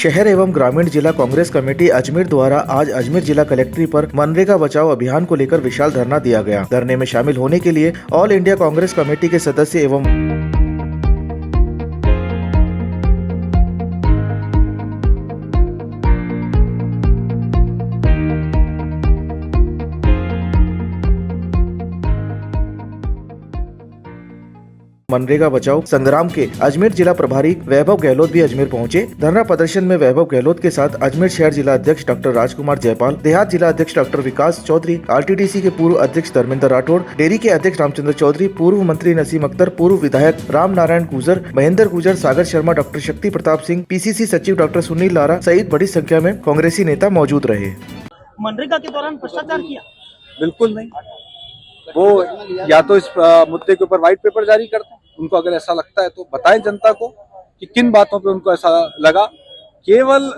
शहर एवं ग्रामीण जिला कांग्रेस कमेटी अजमेर द्वारा आज अजमेर जिला कलेक्ट्री पर मनरेगा बचाओ अभियान को लेकर विशाल धरना दिया गया। धरने में शामिल होने के लिए ऑल इंडिया कांग्रेस कमेटी के सदस्य एवं मनरेगा बचाओ संग्राम के अजमेर जिला प्रभारी वैभव गहलोत भी अजमेर पहुंचे। धरना प्रदर्शन में वैभव गहलोत के साथ अजमेर शहर जिला अध्यक्ष डॉक्टर राजकुमार जयपाल, देहात जिला अध्यक्ष डॉक्टर विकास चौधरी, आरटीडीसी के पूर्व अध्यक्ष धर्मेंद्र राठौड़, डेयरी के अध्यक्ष रामचंद्र चौधरी, पूर्व मंत्री नसीम अख्तर, पूर्व विधायक राम नारायण गुजर, महेंद्र गुजर, सागर शर्मा, डॉक्टर शक्ति प्रताप सिंह, पीसीसी सचिव डॉक्टर सुनील लारा सहित बड़ी संख्या में कांग्रेसी नेता मौजूद रहे। मनरेगा के दौरान भ्रष्टाचार किया? बिल्कुल नहीं। वो या तो इस मुद्दे के ऊपर व्हाइट पेपर जारी करते हैं, उनको अगर ऐसा लगता है तो बताएं जनता को कि किन बातों पे उनको ऐसा लगा। केवल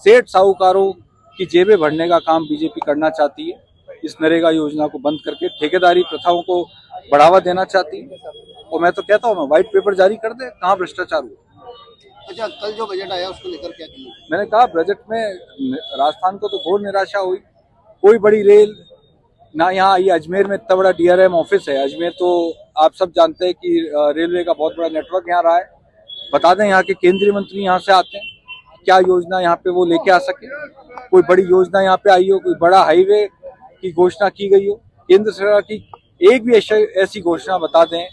सेठ साहूकारों की जेबें भरने का काम बीजेपी करना चाहती है। इस नरेगा योजना को बंद करके ठेकेदारी प्रथाओं को बढ़ावा देना चाहती है। और मैं तो कहता हूँ व्हाइट पेपर जारी कर दे, कहाँ भ्रष्टाचार हुआ। अच्छा, कल जो बजट आया उसको लेकर क्या किया? मैंने कहा बजट में राजस्थान को तो घोर निराशा हुई। कोई बड़ी रेल ना, यहाँ ये अजमेर में इतना बड़ा डीआरएम ऑफिस है। अजमेर तो आप सब जानते हैं कि रेलवे का बहुत बड़ा नेटवर्क यहाँ रहा है। बता दें यहाँ के केंद्रीय मंत्री यहाँ से आते हैं, क्या योजना यहाँ पे वो लेके आ सके। कोई बड़ी योजना यहाँ पे आई हो, कोई बड़ा हाईवे की घोषणा की गई हो, केंद्र सरकार की एक भी ऐसी घोषणा बता दें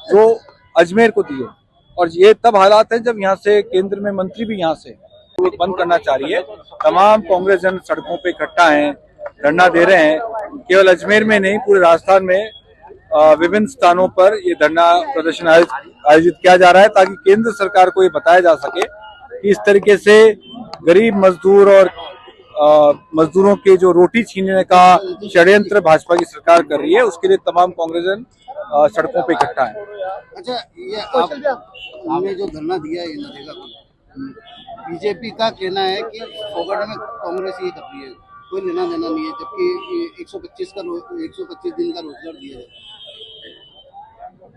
जो अजमेर को दी हो। और ये तब हालात है जब यहाँ से केंद्र में मंत्री भी यहाँ से बंद करना चाह रही है। तमाम कांग्रेस जन सड़कों पे इकट्ठा हैं, धरना दे रहे हैं। केवल अजमेर में नहीं, पूरे राजस्थान में विभिन्न स्थानों पर ये धरना प्रदर्शन आयोजित किया जा रहा है ताकि केंद्र सरकार को ये बताया जा सके कि इस तरीके से गरीब मजदूर और मजदूरों के जो रोटी छीनने का षड्यंत्र भाजपा की सरकार कर रही है, उसके लिए तमाम कांग्रेसजन सड़कों पे इकट्ठा है। अच्छा, ये आपने जो धरना दिया है नरेगा को, बीजेपी का कहना है कि फोकट में कांग्रेस ये कर रही है, कोई लेना देना नहीं है, जबकि 125 दिन का रोजगार दिया है।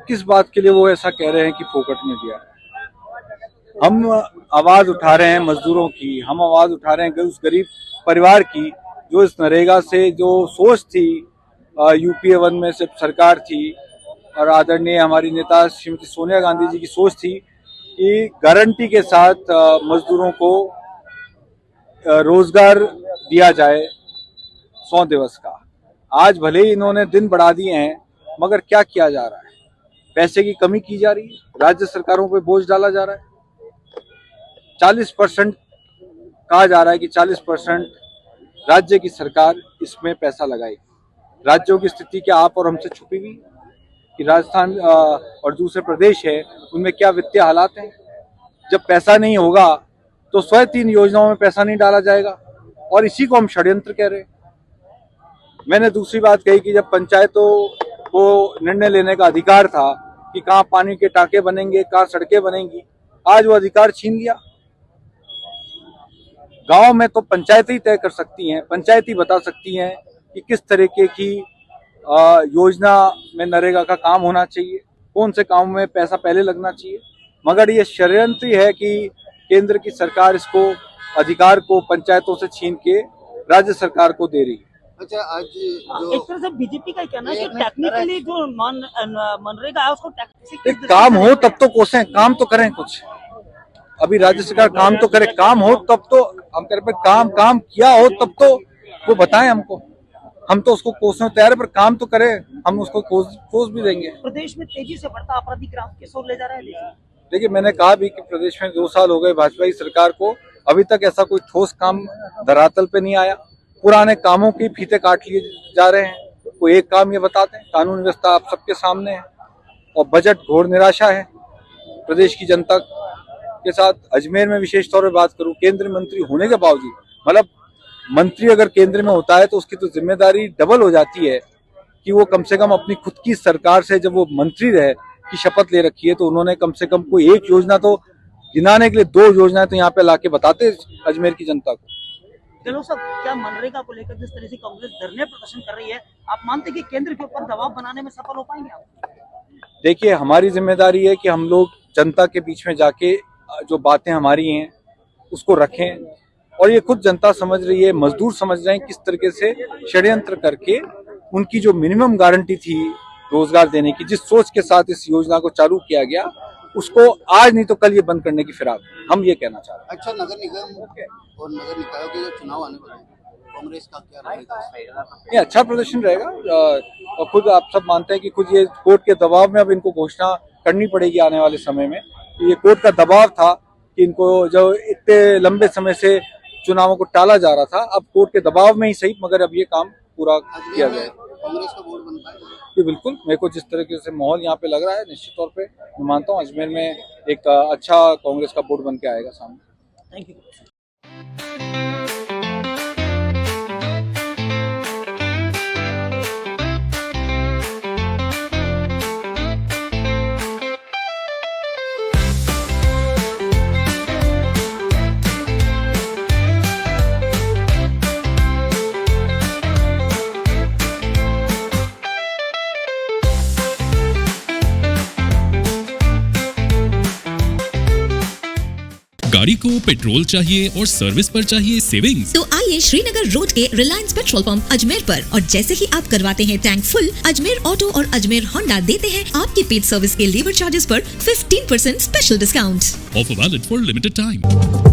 किस बात के लिए वो ऐसा कह रहे हैं कि फोकट में दिया है? हम आवाज उठा रहे हैं मजदूरों की, हम आवाज उठा रहे हैं उस गरीब परिवार की जो इस नरेगा से जो सोच थी, यूपीए 1 में सिर्फ सरकार थी और आदरणीय हमारी नेता श्रीमती सोनिया गांधी जी की सोच थी कि गारंटी के साथ मजदूरों को रोजगार दिया जाए 100 दिवस का। आज भले ही इन्होंने दिन बढ़ा दिए हैं, मगर क्या किया जा रहा है? पैसे की कमी की जा रही है, राज्य सरकारों पे बोझ डाला जा रहा है। 40% कहा जा रहा है कि 40% राज्य की सरकार इसमें पैसा लगाएगी। राज्यों की स्थिति क्या आप और हमसे छुपी हुई कि राजस्थान और दूसरे प्रदेश है, उनमें क्या वित्तीय हालात हैं? जब पैसा नहीं होगा तो स्वयं 3 योजनाओं में पैसा नहीं डाला जाएगा और इसी को हम षड्यंत्र कह रहे हैं। मैंने दूसरी बात कही कि जब पंचायतों को निर्णय लेने का अधिकार था कि कहाँ पानी के टाँके बनेंगे, कहाँ सड़कें बनेंगी, आज वो अधिकार छीन लिया। गांव में तो पंचायतें ही तय कर सकती हैं, पंचायत ही बता सकती हैं कि किस तरीके की योजना में नरेगा का काम होना चाहिए, कौन से काम में पैसा पहले लगना चाहिए। मगर ये षड्यंत्र है कि केंद्र की सरकार इसको अधिकार को पंचायतों से छीन के राज्य सरकार को दे रही है। अच्छा, आज जो एक तरह से बीजेपी का कहना है कि टेक्निकली जो मनरेगा है उसको काम हो तब तो कोसें, काम तो करें कुछ। अभी राज्य सरकार काम तो करे, काम हो तब तो हम कह रहे, काम किया हो तब तो वो बताएं हमको, हम तो उसको कोसने तैयार है, पर काम तो करे, हम उसको कोस भी देंगे। प्रदेश में तेजी से बढ़ता आपराधिक केस ले जा रहा है। देखिए, मैंने कहा भी कि प्रदेश में 2 साल हो गए भाजपा की सरकार को, अभी तक ऐसा कोई ठोस काम धरातल पे नहीं आया। पुराने कामों के फीते काट लिए जा रहे हैं। कोई एक काम ये बताते हैं, कानून व्यवस्था आप सबके सामने है और बजट घोर निराशा है प्रदेश की जनता के साथ। अजमेर में विशेष तौर पर बात करूं, केंद्रीय मंत्री होने के बावजूद, मतलब मंत्री अगर केंद्र में होता है तो उसकी तो जिम्मेदारी डबल हो जाती है कि वो कम से कम अपनी खुद की सरकार से, जब वो मंत्री रहे की शपथ ले रखी है, तो उन्होंने कम से कम कोई एक योजना तो गिनाने के लिए 2 योजनाएं तो यहाँ पे लाके बताते अजमेर की जनता को। चलो सब, क्या मनरेगा को लेकर जिस तरह से कांग्रेस धरने प्रदर्शन कर रही है, आप मानते कि केंद्र के ऊपर दबाव बनाने में सफल हो पाएंगे आप? देखिए, हमारी जिम्मेदारी है कि हम लोग जनता के बीच में जाके जो बातें हमारी हैं उसको रखें। और ये खुद जनता समझ रही है, मजदूर समझ रहे हैं किस तरीके से षड्यंत्र करके उनकी जो मिनिमम गारंटी थी रोजगार देने की, जिस सोच के साथ इस योजना को चालू किया गया, उसको आज नहीं तो कल ये बंद करने की फिराक हम ये कहना चाह रहे हैं। अच्छा, नगर निगम और नगर निकायों के जो चुनाव आने वाले हैं, कांग्रेस का क्या रहेगा? ये अच्छा प्रदर्शन रहेगा। और खुद आप सब मानते हैं कि खुद ये कोर्ट के दबाव में अब इनको घोषणा करनी पड़ेगी आने वाले समय में। ये कोर्ट का दबाव था कि इनको जो इतने लंबे समय से चुनावों को टाला जा रहा था, अब कोर्ट के दबाव में ही सही मगर अब ये काम पूरा किया जाए। कांग्रेस का बोर्ड बन पाएगा? जी बिल्कुल, मेरे को जिस तरीके से माहौल यहाँ पे लग रहा है, निश्चित तौर पे मैं मानता हूँ अजमेर में एक अच्छा कांग्रेस का बोर्ड बन के आएगा सामने। Thank you. गाड़ी को पेट्रोल चाहिए और सर्विस पर चाहिए सेविंग्स, तो आइए श्रीनगर रोड के रिलायंस पेट्रोल पंप अजमेर पर, और जैसे ही आप करवाते हैं टैंक फुल, अजमेर ऑटो और अजमेर होंडा देते हैं आपकी पेड सर्विस के लेबर चार्जेस पर 15% special discount. Offer valid for limited time.